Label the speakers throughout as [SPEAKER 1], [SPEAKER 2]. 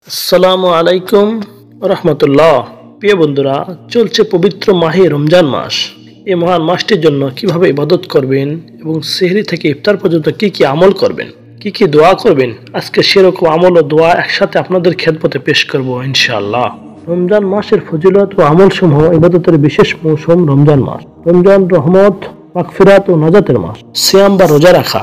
[SPEAKER 1] আসসালামু আলাইকুম রহমতুল্লাহ। প্রিয় বন্ধুরা, চলছে পবিত্র মাহে রমজান মাস। এই মহান মাসটির জন্য কিভাবে ইবাদত করবেন এবং সেহরি থেকে ইফতার পর্যন্ত কি কি আমল করবেন, কি কি দোয়া করবেন, আজকে সেরকম আমল ও দোয়া একসাথে আপনাদের খেদমতে পেশ করব ইনশাআল্লাহ। রমজান মাসের ফজিলত ও আমল সমূহ ইবাদতের বিশেষ মৌসুম রমজান মাস। রমজান রহমত, মাগফিরাত ও নাজাতের মাস। সিয়াম বা রোজা রাখা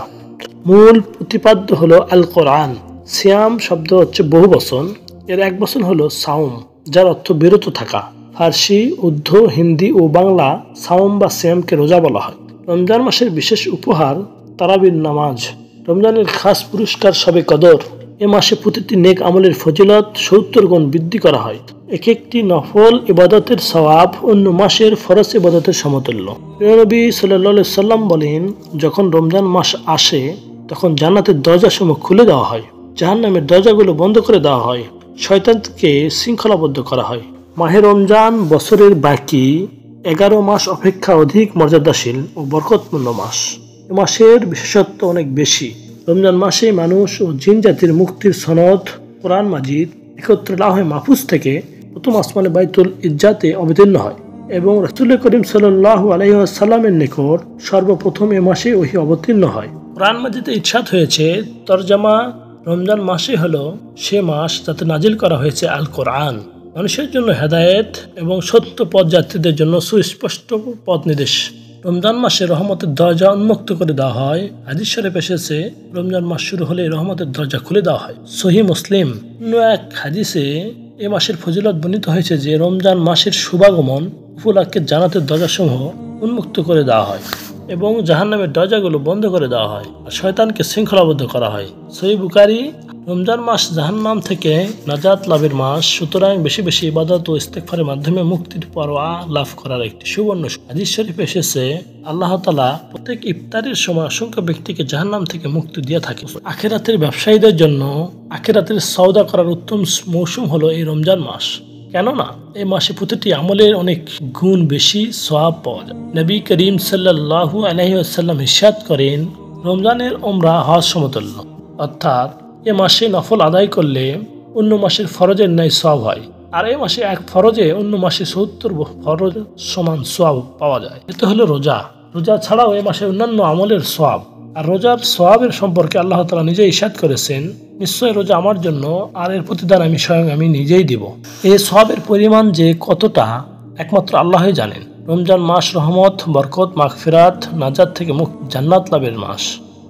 [SPEAKER 1] মূল প্রতিপাদ্য হলো আল কোরআন। সিয়াম শব্দ হচ্ছে বহু বচন, এর এক বচন হলো সাওম, যার অর্থ বিরত থাকা। ফার্সি, উর্দু, হিন্দি ও বাংলা সাওম বা সিয়ামকে রোজা বলা হয়। রমজান মাসের বিশেষ উপহার তারাবির নামাজ। রমজানের খাস পুরস্কার শবে কদর। এ মাসে প্রতিটি নেক আমলের ফজিলত 70 গুণ বৃদ্ধি করা হয়। এক একটি নফল ইবাদতের সওয়াব অন্য মাসের ফরজ ইবাদতের সমতুল্য। নবী সাল্লাল্লাহু আলাইহি সাল্লাম বলেন, যখন রমজান মাস আসে তখন জান্নাতের দরজাসমূহ খুলে দেওয়া হয়, জাহান্নামের দরজাগুলো বন্ধ করে দেওয়া হয়, শয়তানকে শৃঙ্খলাবদ্ধ করা হয়। মাহে রমজান বছরের বাকি 11 মাস অপেক্ষা অধিক মর্যাদাশীল ও বরকতপূর্ণ মাস। এ মাসের বিশেষত্ব অনেক বেশি। রমজান মাসে মানুষ ও জিন জাতির মুক্তির সনদ কোরআন মাজিদ একত্রে লাহে মাহফুজ থেকে প্রথম আসমানে বাইতুল ইজ্জাতে অবতীর্ণ হয় এবং রাসূল করিম সাল্লাল্লাহু আলাইহি ওয়াসাল্লামের নিকট সর্বপ্রথম এ মাসে ওহী অবতীর্ণ হয়। কোরআন মাজিদে ইরশাদ হয়েছে, তরজমা রমজান মাসে হলো সে মাস যাতে নাজিল করা হয়েছে আল কোরআন, মানুষের জন্য হেদায়েত এবং সত্য পথ যাত্রীদের জন্য সুস্পষ্ট পথ নির্দেশ। রমজান মাসে রহমতের দরজা উন্মুক্ত করে দেওয়া হয়। হাদিস শরীফে এসেছে, রমজান মাস শুরু হলে রহমতের দরজা খুলে দেওয়া হয়। সহিহ মুসলিম অন্য এক হাদিসে এ মাসের ফজিলত বর্ণিত হয়েছে যে রমজান মাসের শুভাগমন উপলক্ষে জান্নাতের দরজাসমূহ উন্মুক্ত করে দেওয়া হয় এবং জাহান্নামের দরজাগুলো বন্ধ করে দেওয়া হয় আর শয়তানকে শৃঙ্খলাবদ্ধ করা হয়। সহিহ বুখারী, রমজান মাস জাহান্নাম থেকে নাজাত লাভের মাস, সুতরাং বেশি বেশি ইবাদত ও ইস্তেগফারের মাধ্যমে মুক্তির পরোয়া লাভ করার একটি সুবর্ণ। হাদিস শরীফে এসেছে, আল্লাহ তাআলা প্রত্যেক ইফতারের সময় অসংখ্য ব্যক্তিকে জাহান্নাম থেকে মুক্তি দিয়ে থাকে। আখিরাতের ব্যবসায়ীদের জন্য আখিরাতের সওদা করার উত্তম মৌসুম হলো এই রমজান মাস। কেননা এই মাসে প্রতিটি আমলের অনেক গুণ বেশি সওয়াব পাওয়া যায়। নবী করিম সাল্লাল্লাহু আলাইহি ওয়াসাল্লাম ইরশাদ করেন, রমজানের উমরা হজ সমতুল্য, অর্থাৎ এ মাসে নফল আদায় করলে অন্য মাসের ফরজের ন্যায় সওয়াব হয়, আর এই মাসে এক ফরজে অন্য মাসে 70 ফরজ সমান সওয়াব পাওয়া যায়। এতে হলো রোজা। রোজা ছাড়াও এই মাসে অন্যান্য আমলের সওয়াব। আর রোজার সওয়াবের সম্পর্কে আল্লাহ তাআলা নিজেই ইরশাদ করেছেন, নিশ্চয় রোজা আমার জন্য, আর এর প্রতিদান আমি স্বয়ং আমি নিজেই দিব। এই সওয়াবের পরিমাণ যে কতটা একমাত্র আল্লাহই জানেন। রমজান মাস রহমত, বরকত, মাগফিরাত, নাজাত থেকে মুক্তি, জান্নাত লাভের মাস।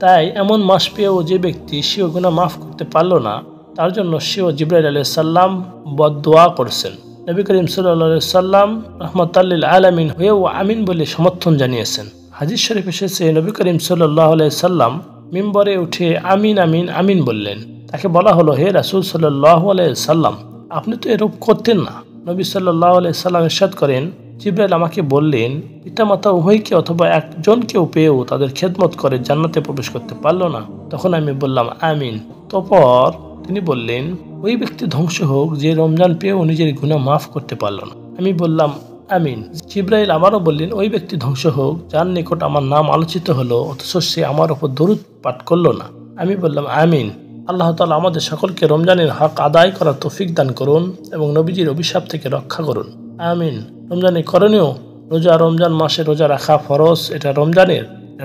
[SPEAKER 1] তাই এমন মাস পেয়েও যে ব্যক্তি স্বীয় গুনাহ মাফ করতে পারল না, তার জন্য স্বীয় জিবরাইল আলাইহিস সালাম বদদোয়া করছেন। নবী করিম সাল্লাল্লাহু আলাইহি সাল্লাম রাহমাতাল লিল আলামিন হয়েও আমিন বলে সমর্থন জানিয়েছেন। হাদিস শরীফ এসেছে, নবী করিম সাল্লাল্লাহু আলাইহি সাল্লাম মিম্বরে উঠে আমিন আমিন আমিন বললেন। তাকে বলা হলো, হে রাসূল সাল্লাল্লাহু আলাইহি সাল্লাম, আপনি তো এরূপ করতেন না। নবী সাল্লাল্লাহু আলাইহি সাল্লাম ইরশাদ করেন, জিবরাইল আমাকে বললেন, পিতামাতা উভয়কে অথবা একজনকেও পেয়েও তাদের খেদমত করে জান্নাতে প্রবেশ করতে পারলো না। তখন আমি বললাম আমিন। তারপর তিনি বললেন, ওই ব্যক্তি ধ্বংস হোক যে রমজান পেয়েও নিজের গুনাহ মাফ করতে পারলো না। আমি বললাম আমিন। জিবরাইল আবারও বললেন, ওই ব্যক্তি ধ্বংস হোক যার নিকট আমার নাম আলোচিত হলো অথচ সে আমার উপর দরুদ পাঠ করলো না। আমি বললাম আমিন। আল্লাহ তাআলা আমাদের সকলকে রমজানের হক আদায় করার তৌফিক দান করুন এবং নবীজির অভিশাপ থেকে রক্ষা করুন, আমিন। রমজানের করণীয় রোজা। রমজান মাসে রোজা রাখা ফরজ, এটা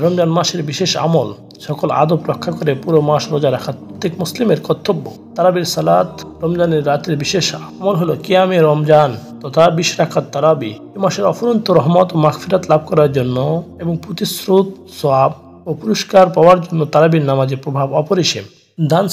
[SPEAKER 1] রমজান মাসের বিশেষ আমল। সকল আদব রক্ষা করে পুরো মাস রোজা রাখা প্রত্যেক মুসলিমের কর্তব্য। তারাবির সালাত, রমজানের রাতের বিশেষ আমল হলো কিয়ামে রমজান তথা 20 রাকাত তারাবি। এই মাসের অফুরন্ত রহমত ও মাগফিরাত লাভ করার জন্য এবং প্রতিশ্রুত সওয়াব ও পুরস্কার পাওয়ার জন্য তারাবির নামাজের প্রভাব অপরিসীম। দান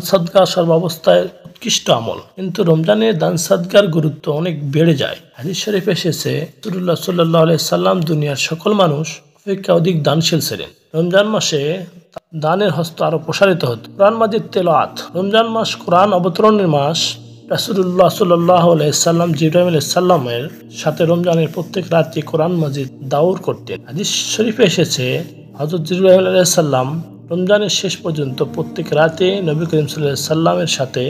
[SPEAKER 1] সাদকা সর্বাবস্থায় উৎকৃষ্ট আমল, কিন্তু রমজানে দান সাদকার গুরুত্ব অনেক বেড়ে যায়। হাদিস শরীফে এসেছে, রাসূলুল্লাহ সাল্লাল্লাহু আলাইহি সাল্লাম দুনিয়ার সকল মানুষ অপেক্ষা অধিক দানশীল ছিলেন। রমজান মাসে দানের হস্ত আরো প্রসারিত হতো। কোরআন মাজিদ তেলাওয়াত। রমজান মাস কোরআন অবতরণের মাস। রাসূলুল্লাহ সাল্লাল্লাহু আলাইহি সাল্লাম জিবরাইল আলাইহিস সালামের সাথে রমজানের প্রত্যেক রাতে কোরআন মাজিদ দাওর করতেন। হাদিস শরীফে এসেছে, হযরত জিবরাইল আলাইহিস সালাম রমজানের শেষ পর্যন্ত প্রত্যেক রাতে নবী করিম সাল্লাল্লাহু আলাইহি সাল্লামের সাথে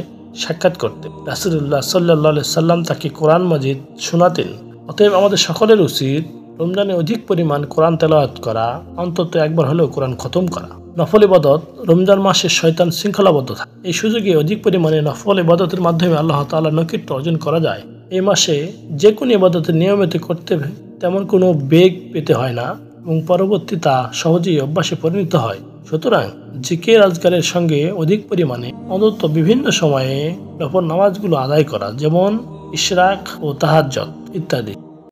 [SPEAKER 1] সাক্ষাৎ করতেন। রাসূলুল্লাহ সাল্লাল্লাহু আলাইহি সাল্লাম তাকে কোরআন মাজিদ শোনাতেন। অতএব আমাদের সকলের উচিত রমজানে অধিক পরিমাণ কোরআন তেলাওয়াত করা, অন্তত একবার হলেও কোরআন খতম করা। নফল ইবাদত রমজান মাসে শয়তান শৃঙ্খলাবদ্ধ থাকে। এই সুযোগে অধিক পরিমাণে নফল ইবাদতের মাধ্যমে আল্লাহ তাআলার নৈকট্য অর্জন করা যায়। এই মাসে যে কোনো ইবাদতের নিয়মিত করতে তেমন কোনো বেগ পেতে হয় না এবং পরবর্তী তা সহজেই অভ্যাসে পরিণত হয়। সুতরাং জিকির আজকারের সঙ্গে অধিক পরিমাণে অন্তত বিভিন্ন সময়ে নফল নামাজগুলো আদায় করা, যেমন ইশরাক ও তাহাজ্জুদ ইত্যাদি।